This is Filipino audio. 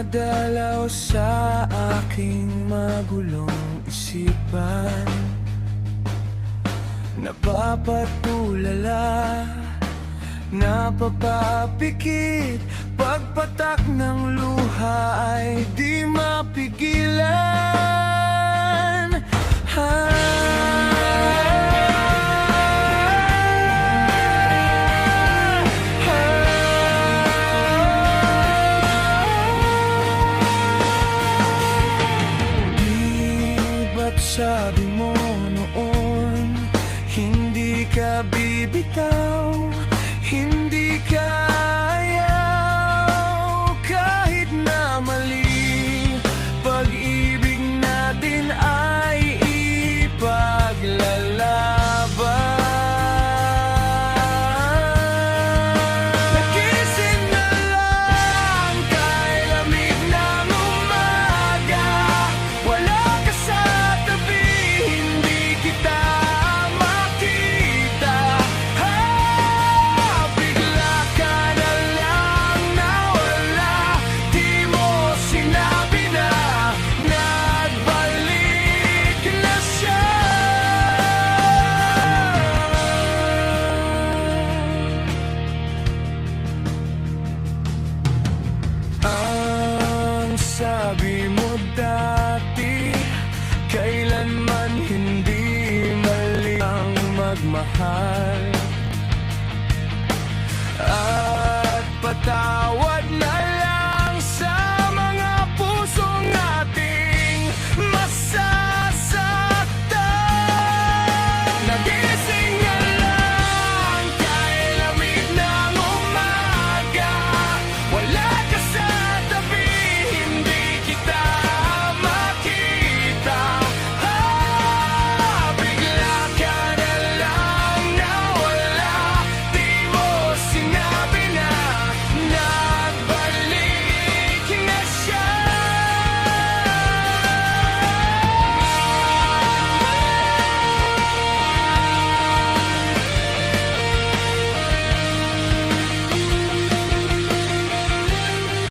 Dumadalaw sa aking magulong isipan, napapatulala, napapapikit. Pagpatak ng luha ay di mapigilan. Sabi mo noon, hindi ka bibitaw, hindi ka ayaw. Kahit na mali, pag-ibig natin ay ipaglalaban. Nagising na lang kay lamig ng umaga, wala ka sa sabi mo dati, kailanman hindi mali ang magmahal. At patawad na